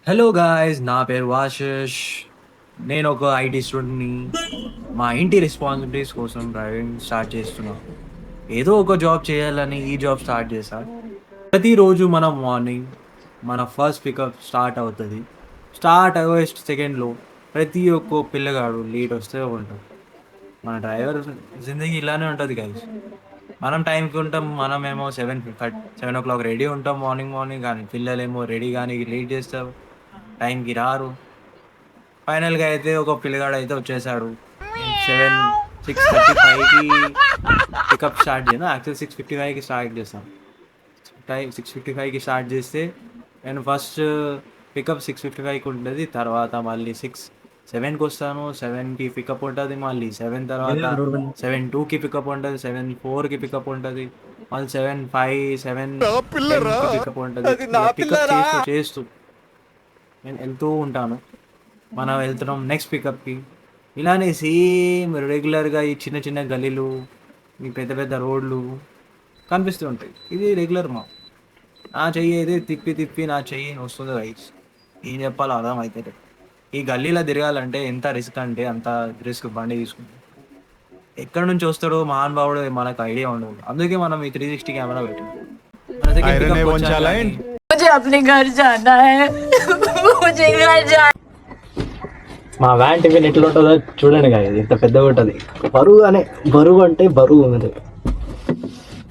Hello guys, నా పేరు వాషిష్. నేను ఒక ఐటీ స్టూడెంట్‌ని. మా ఇంటి రెస్పాన్సిబిలిటీస్ కోసం డ్రైవింగ్ స్టార్ట్ చేస్తున్నా. ఏదో ఒక జాబ్ చేయాలని ఈ జాబ్ స్టార్ట్ చేశా. ప్రతిరోజు మనం మార్నింగ్ మన ఫస్ట్ పికప్ స్టార్ట్ అవుతది. స్టార్ట్ అయ్యే సెకండ్‌లో ప్రతి ఒక్క పిల్లగాడు లేట్ వస్తే ఉంటాడు. మన డ్రైవర్ జిందగీ ఇలానే ఉంటది గైస్. మనం టైంకి ఉంటాం. మనమేమో 7:00 రెడీ ఉంటాం మార్నింగ్ మార్నింగ్. కానీ పిల్లలేమో రెడీ గాని లేట్ చేస్తారు. టైంకి రారు. ఫైనల్‌గా అయితే ఒక పిల్లగాడైతే వచ్చేసాడు. నేను 6:35కి పికప్ స్టార్ట్ చేయను. యాక్చువల్ 6:55కి స్టార్ట్ చేశాను. 6:55కి స్టార్ట్ చేస్తే నేను ఫస్ట్ పికప్ 6:55కి ఉంటది. తర్వాత మళ్ళీ 7కి వస్తాను. 7కి పికప్ ఉంటది. మళ్ళీ 7 తర్వాత 7:02కి పికప్ ఉంటది. 7:04కి పికప్ ఉంటది. మళ్ళీ 7:05, 7:10కి పికప్ ఉంటది. ఇలా పికప్ చేస్తూ చేస్తూ నేను వెళ్తూ ఉంటాను. మనం వెళ్తున్నాం నెక్స్ట్ పికప్‌కి. ఇలానే సేమ్ రెగ్యులర్‌గా ఈ చిన్న చిన్న గల్లీలు, ఈ పెద్ద పెద్ద రోడ్లు కనిపిస్తూ ఉంటాయి. ఇది రెగ్యులర్ నా చెయ్యి అయితే తిప్పి తిప్పి నా చెయ్యి నొస్తుంది గైస్. ఏం చెప్పాలో అర్థమైతలేదు. ఈ గల్లీలో తిరగాలంటే ఎంత రిస్క్ అంటే అంత రిస్క్ బండి తీసుకుంటే. ఎక్కడి నుంచి వస్తాడో మహానుభావుడో మనకు ఐడియా ఉండదు. అందుకే మనం ఈ 360 కెమెరా పెట్టాం. మన సెకండ్ आयरन है పికప్‌కి वन వచ్చాం चालाइन। గానీ मुझे अपने घर जाना है। मुझे घर जाना మా వ్యాన్ టిఫిన్ ఎట్లా ఉంటుందో చూడండి గాయస్. ఇంత పెద్దగా ఉంటుంది. బరువు అంటే బరువు ఉంది.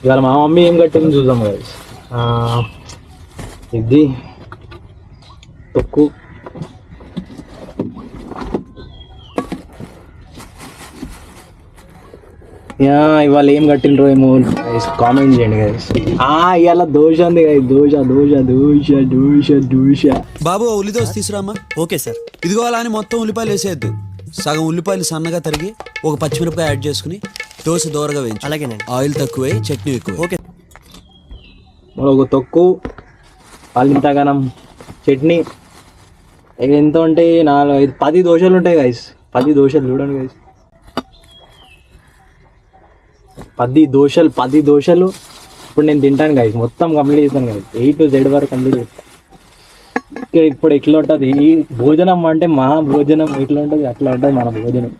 ఇవాళ మా మమ్మీ ఏం కట్టింది చూద్దాం గాయస్. ఇది తొక్కు, ఇవాళ ఏం కట్టిండ్రో ఏమో కామెంట్ చేయండి గైస్. ఇవాళ దోశ ఉంది గైస్. దోశ దోశ దోశ దోశ దోశ. బాబు ఉల్లిదోశ తీసురామా. Okay sir. ఇదిగో అలా అని మొత్తం ఉల్లిపాయలు వేసేయద్దు. సగం ఉల్లిపాయలు సన్నగా తరిగి ఒక పచ్చిమిరపకాయ యాడ్ చేసుకుని దోశ దోరగా వేయించు. అలాగేనండి. ఆయిల్ తక్కువే, చట్నీ ఎక్కువ. ఓకే. ఒక తొక్కు, పాలింతగనం చట్నీ. ఎంత ఉంటే 4, 5, 10 దోశలు ఉంటాయి గైస్. 10 దోశలు చూడండి గైస్. 10 దోశలు ఇప్పుడు నేను తింటాను గైస్. మొత్తం కంప్లీట్ చేస్తాను గైస్. A to Z వరకు కంప్లీట్ చేస్తాను. ఇప్పుడు ఎట్లా ఉంటుంది ఈ భోజనం అంటే మహా భోజనం ఎట్లా ఉంటుంది అట్లా ఉంటుంది మన భోజనం.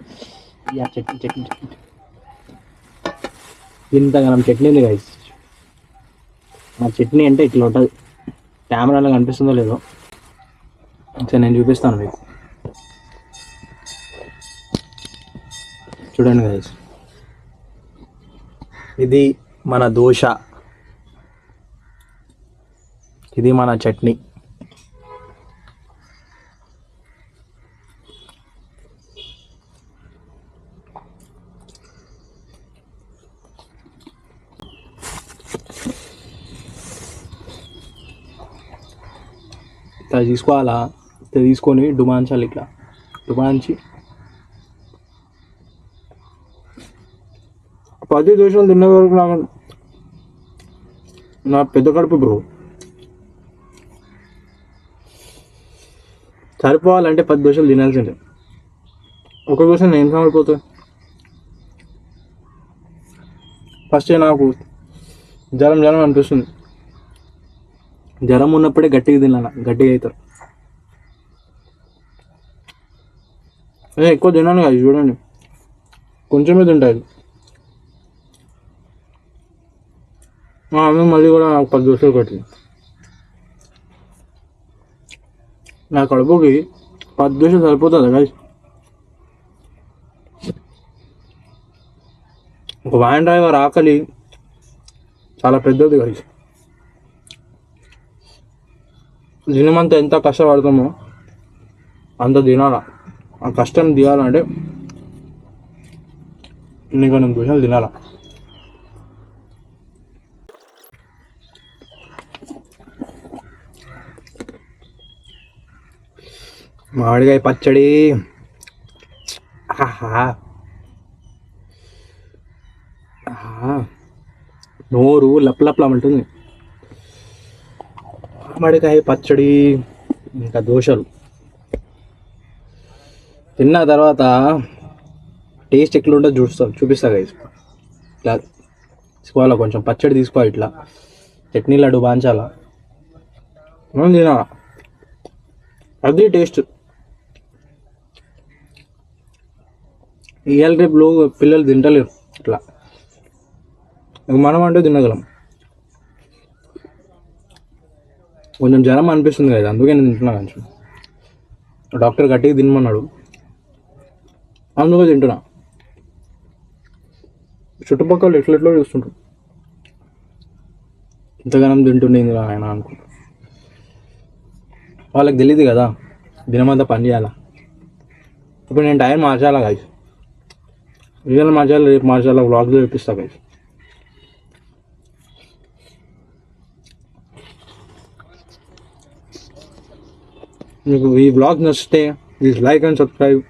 చట్నీ చట్నీ చట్నీ ఇంతగానం చట్నీ ఉంది గైస్. మా చట్నీ అంటే ఇట్లా ఉంటుంది. కెమెరాలో కనిపిస్తుందో లేదో సరే నేను చూపిస్తాను మీకు. చూడండి గైస్, ఇది మన దోశ, ఇది మన చట్నీ. ఇట్లా తీసుకోవాలా, ఇట్లా తీసుకొని డుమాంచాలి. ఇట్లా డుమాంచి 10 దోశలు తిన్న వరకు నా పెద్ద కడుపు బ్రో. సరిపోవాలంటే 10 దోశలు తినాల్సిందే. ఒక దోశ నేను సరిపోతుంది. ఫస్ట్ నాకు జ్వరం అనిపిస్తుంది. జ్వరం ఉన్నప్పుడే గట్టిగా తినాల, గట్టిగా అవుతారు. నేను ఎక్కువ తినాను కాదు, చూడండి కొంచెమే తింటాయి. మా అమ్మ మళ్ళీ కూడా నాకు 10 దోశలు కట్టింది. నా కడుపుకి 10 దోశలు సరిపోతుంది కదా. ఒక వ్యాన్ డ్రైవర్ ఆకలి చాలా పెద్దది కదా. దినమంతా ఎంత కష్టపడతామో అంత తినాల. ఆ కష్టం తీయాలంటే నీకు 2 దోశలు తినాల. మామిడికాయ పచ్చడి, ఆహా నోరు లప్లప్లమంటుంది. మామిడికాయ పచ్చడి ఇంకా దోశలు తిన్న తర్వాత టేస్ట్ ఎట్లుంటుందో చూపిస్తా గైస్. ఇట్లా తీసుకోవాలా, కొంచెం పచ్చడి తీసుకోవాలి. ఇట్లా చట్నీ లడ్డు బాంచాలా, మనం తినాలా. అది టేస్ట్. ఇవాళ రేపు పిల్లలు తింటలేరు అట్లా. మనం అంటే తినగలం. కొంచెం జ్వరం అనిపిస్తుంది కదా, అందుకే నేను తింటున్నా. కొంచెం డాక్టర్ గట్టిగా తినమన్నాడు, అందుకే తింటున్నా. చుట్టుపక్కల ఎట్లెట్లో చూస్తుంటారు, ఇంతగానం తింటుండేది ఆయన అనుకుంటా. వాళ్ళకి తెలియదు కదా దినమంతా పని చేయాలా. ఇప్పుడు నేను టైం మార్చాలా గాయస్, ఇవాళ మార్చాలి, రేపు మార్చాలా, వ్లాగ్లో చూపిస్తా గాయస్. మీకు ఈ వ్లాగ్ నచ్చితే please like and subscribe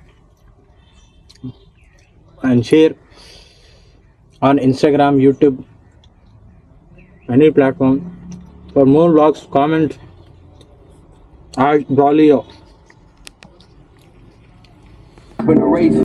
and share on Instagram, YouTube, any platform. For more vlogs, comment at Braulio.